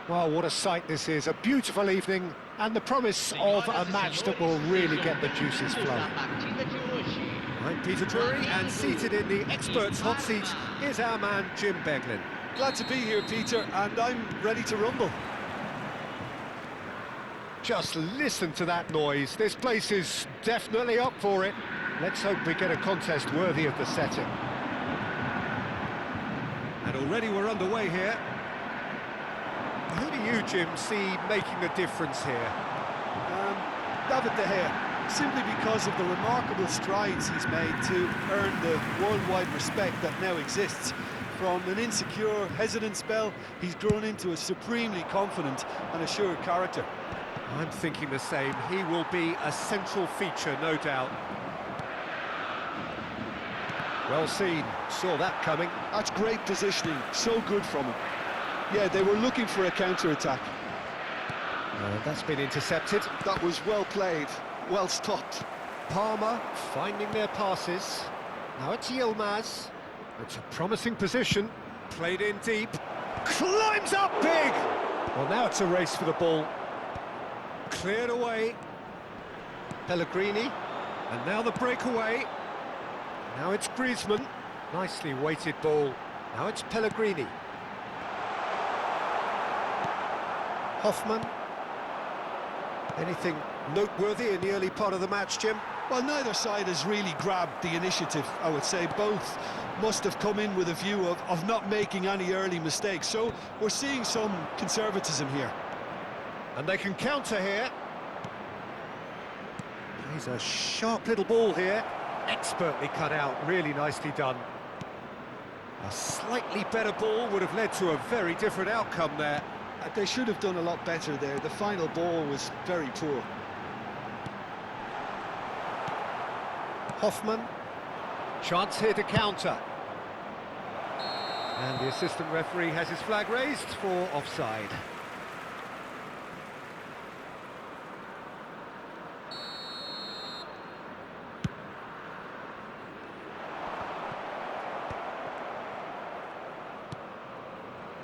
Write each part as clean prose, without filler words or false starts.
Well, what a sight this is. A beautiful evening and the promise of a match that will really get the juices flowing. I'm Peter Drury, and seated in the experts' hot seat is our man Jim Beglin. Glad to be here, Peter, and I'm ready to rumble. Just listen to that noise. This place is definitely up for it. Let's hope we get a contest worthy of the setting. And already we're underway here. Who do you, Jim, see making a difference here? David De Gea, simply because of the remarkable strides he's made to earn the worldwide respect that now exists. From an insecure, hesitant spell, he's grown into a supremely confident and assured character. I'm thinking the same. He will be a central feature, no doubt. Well seen, saw that coming. That's great positioning, so good from him. Yeah, they were looking for a counter-attack. That's been intercepted. That was well played, well stopped. Parma finding their passes. Now it's Yilmaz. It's a promising position. Played in deep. Climbs up big! Well, now it's a race for the ball. Cleared away. Pellegrini. And now the breakaway. Now it's Griezmann. Nicely weighted ball. Now it's Pellegrini. Hoffman. Anything noteworthy in the early part of the match, Jim? Well, neither side has really grabbed the initiative, I would say. Both must have come in with a view of not making any early mistakes. So we're seeing some conservatism here. And they can counter here. He's a sharp little ball here. Expertly cut out, really nicely done. A slightly better ball would have led to a very different outcome there. They should have done a lot better there. The final ball was very poor. Hoffman. Chance here to counter. And the assistant referee has his flag raised for offside.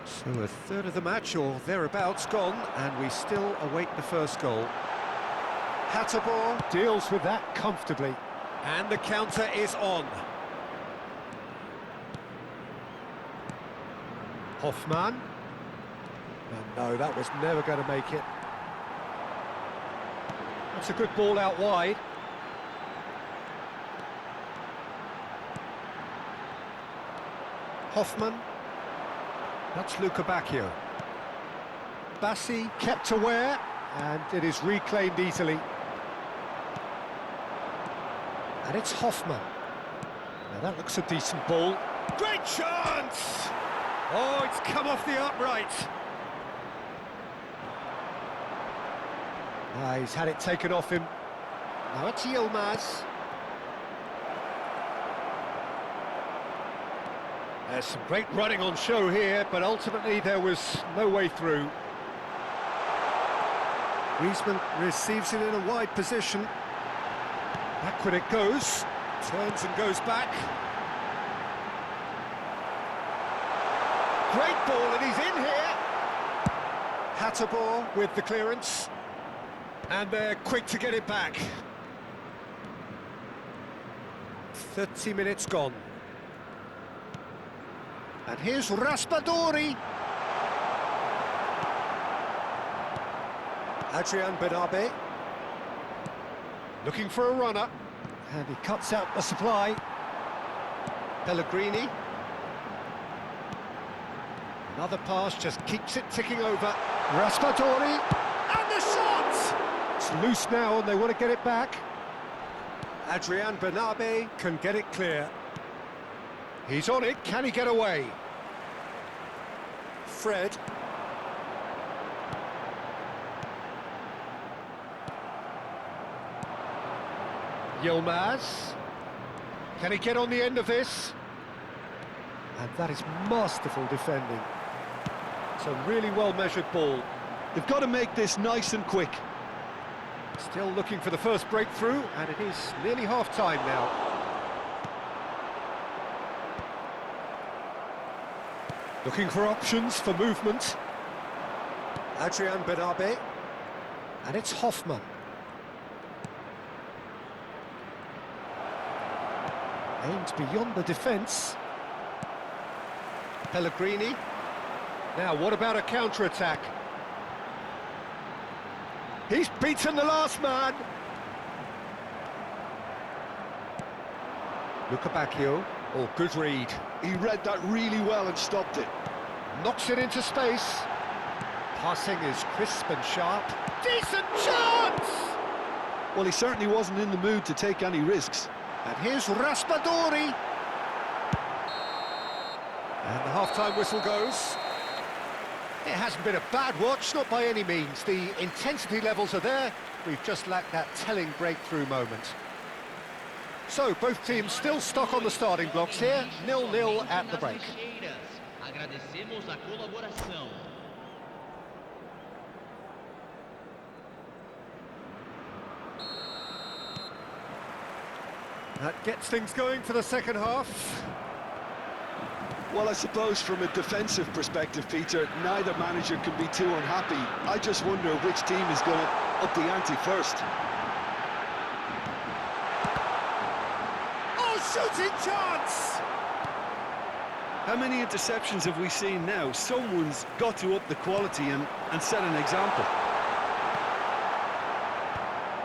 So a third of the match, or thereabouts, gone, and we still await the first goal. Hatterbaugh deals with that comfortably. And the counter is on. Hoffman. And no, that was never going to make it. That's a good ball out wide. Hoffman. That's Luca Bacchio. Bassi kept aware, and it is reclaimed easily. And it's Hoffman. Now that looks a decent ball. Great chance! Oh, it's come off the upright. He's had it taken off him. Now it's Yilmaz. There's some great running on show here, but ultimately there was no way through. Griezmann receives it in a wide position. Backward it goes. Turns and goes back. Great ball, and he's in here. Hatterbaugh with the clearance. And they're quick to get it back. 30 minutes gone. And here's Raspadori. Adrian Benabe. Looking for a runner. And he cuts out the supply. Pellegrini. Another pass, just keeps it ticking over. Raspadori. And the shot! It's loose now and they want to get it back. Adrian Benabe can get it clear. He's on it, can he get away? Fred. Yilmaz. Can he get on the end of this? And that is masterful defending. It's a really well-measured ball. They've got to make this nice and quick. Still looking for the first breakthrough, and it is nearly half-time now. Looking for options for movement. Adrian Benabe. And it's Hoffman. Aimed beyond the defence. Pellegrini. Now, what about a counter-attack? He's beaten the last man. Lukabakio. Oh, good read. He read that really well and stopped it. Knocks it into space. Passing is crisp and sharp. Decent chance! Well, he certainly wasn't in the mood to take any risks. And here's Raspadori. And the half-time whistle goes. It hasn't been a bad watch, not by any means. The intensity levels are there. We've just lacked that telling breakthrough moment. So, both teams still stuck on the starting blocks here. 0-0 at the break. Agradecemos a colaboração. That gets things going for the second half. Well, I suppose from a defensive perspective, Peter, neither manager can be too unhappy. I just wonder which team is going to up the ante first. Oh, shooting chance! How many interceptions have we seen now? Someone's got to up the quality and set an example.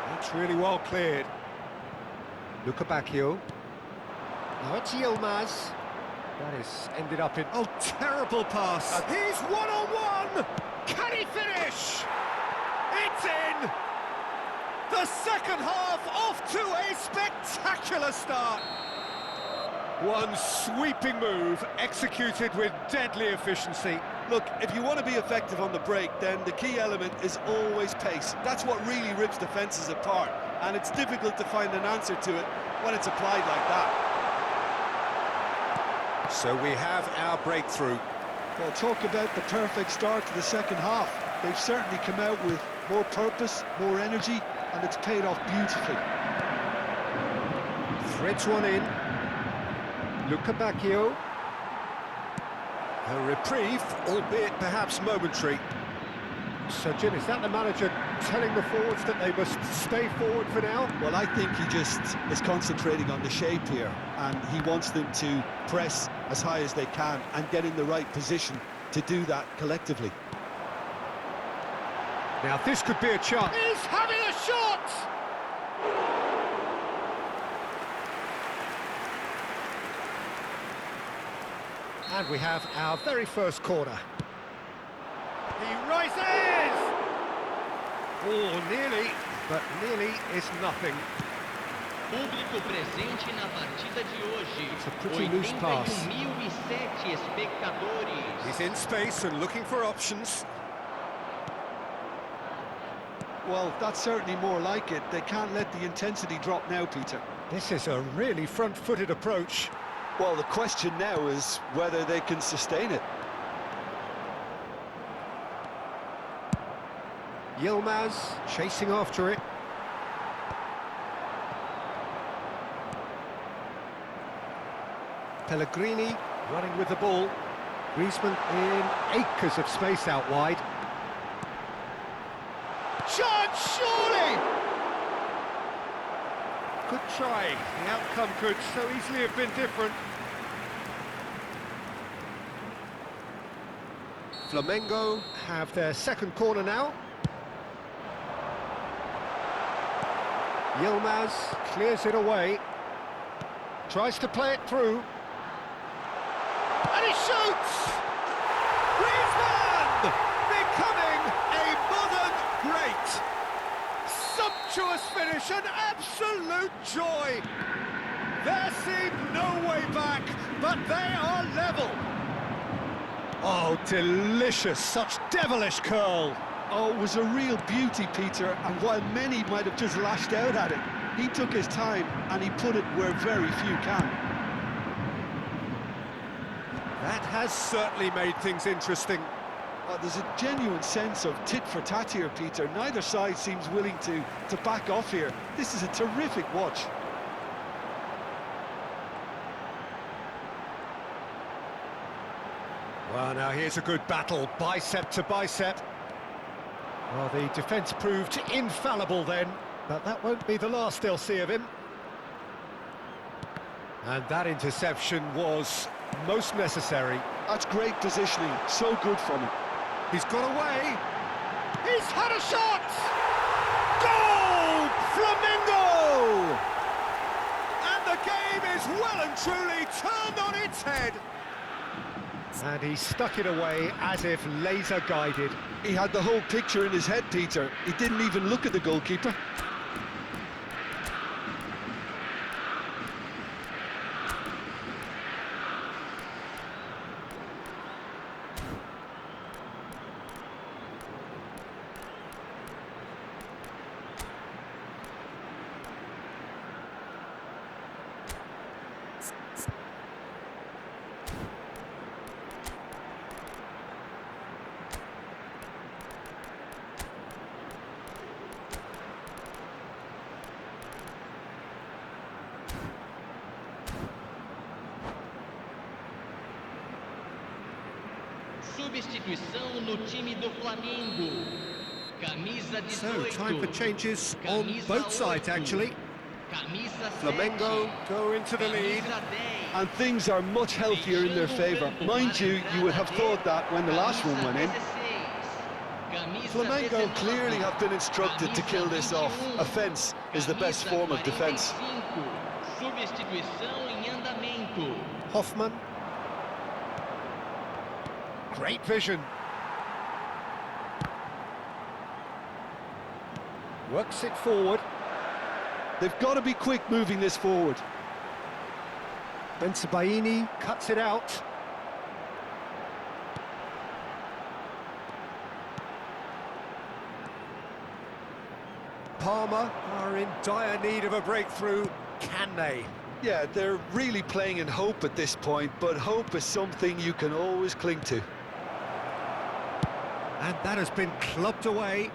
That's really well cleared. Lukabakio. Now it's Yilmaz. That is ended up in... Oh, terrible pass. He's one-on-one! Can he finish? It's in! The second half off to a spectacular start. One sweeping move, executed with deadly efficiency. Look, if you want to be effective on the break, then the key element is always pace. That's what really rips defences apart, and it's difficult to find an answer to it when it's applied like that. So we have our breakthrough. Well, talk about the perfect start to the second half. They've certainly come out with more purpose, more energy, and it's paid off beautifully. Threads one in. Lukabakio. A reprieve, albeit perhaps momentary. So, Jim, is that the manager telling the forwards that they must stay forward for now? Well, I think he just is concentrating on the shape here, and he wants them to press as high as they can and get in the right position to do that collectively. Now, this could be a chance. He's having a shot! And we have our very first corner. He rises! Oh, nearly, but nearly is nothing. Público presente na partida de hoje. It's a pretty loose pass. 81.007 espectadores. He's in space and looking for options. Well, that's certainly more like it. They can't let the intensity drop now, Peter. This is a really front-footed approach. Well, the question now is whether they can sustain it. Yilmaz chasing after it. Pellegrini running with the ball. Griezmann in acres of space out wide. Chance, surely! Good try. The outcome could so easily have been different. Flamengo have their second corner now. Yilmaz clears it away. Tries to play it through. And he shoots! Griezmann! Becoming a modern great! Sumptuous finish, an absolute joy! There seemed no way back, but they are level! Oh, delicious, such devilish curl! Oh, it was a real beauty, Peter, and while many might have just lashed out at it, he took his time and he put it where very few can. That has certainly made things interesting. There's a genuine sense of tit-for-tat here, Peter. Neither side seems willing to back off here. This is a terrific watch. Well, now here's a good battle, bicep to bicep. Well, the defence proved infallible then, but that won't be the last they'll see of him. And that interception was most necessary. That's great positioning, so good from him. He's got away. He's had a shot! Goal! Flamengo! And the game is well and truly turned on its head. And he stuck it away as if laser guided. He had the whole picture in his head, Peter. He didn't even look at the goalkeeper. Substituição no time do Flamengo. Camisa 18. So, time for changes on both sides, actually. Camisa Flamengo go into the lead. Camisa 10. And things are much healthier in their favour. Mind you would have thought that when the last one went in. Flamengo clearly have been instructed to kill this off. Offence is the best form of defence. Substituição em andamento. Hoffman. Great vision. Works it forward. They've got to be quick moving this forward. Bensebaini cuts it out. Parma are in dire need of a breakthrough. Can they? Yeah, they're really playing in hope at this point, but hope is something you can always cling to. And that has been clubbed away.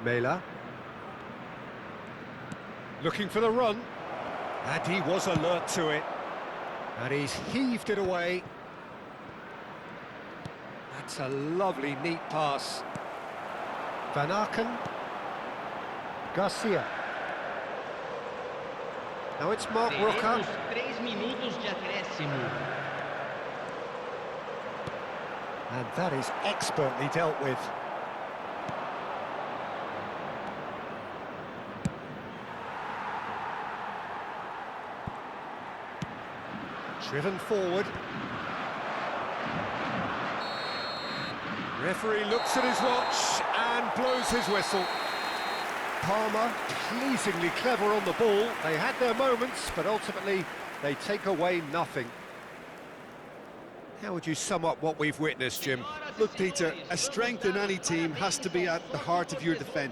Mela. Looking for the run. And he was alert to it. And he's heaved it away. That's a lovely, neat pass. Van Aken. Garcia. Now it's Mark Roca. Teremos 3 minutos de acréscimo. And that is expertly dealt with. Driven forward. Referee looks at his watch and blows his whistle. Parma, pleasingly clever on the ball. They had their moments, but ultimately they take away nothing. How would you sum up what we've witnessed, Jim? Look, Peter, a strength in any team has to be at the heart of your defence.